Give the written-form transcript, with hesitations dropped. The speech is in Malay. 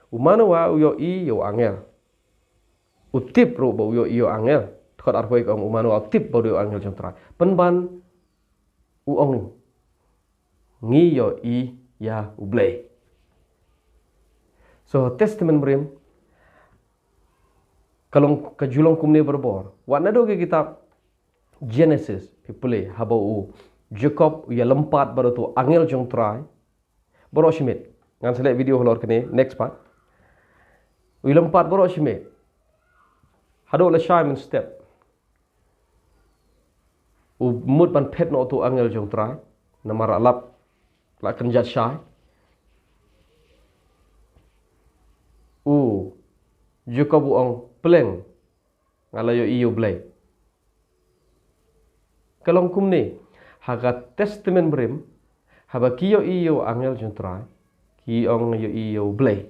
Umana wa uyo i yo angel. Utip ro ba uyo i yo angel. Thot arhoi kong umana wa utip ba yo angel jong trai. Penban uong ngi yo i ya ublay. So testament brim kalong kajulong kumne berbor. Wa nado ke kitab Genesis pipule haba u Jacob ya lempat baru tu angel jong trai. Boro shimit. Ngan select video holor kene next part. U lempat boro shimit. Hado la Simon step. U mut ban pet no tu angel jong trai. Namar alap la kenjat syai. U Jacob uong peleng ngalayo iyo blay. Kalong kumne haga testament brim haba kiyo iyo angel jong trai ki ong yo iyo blay.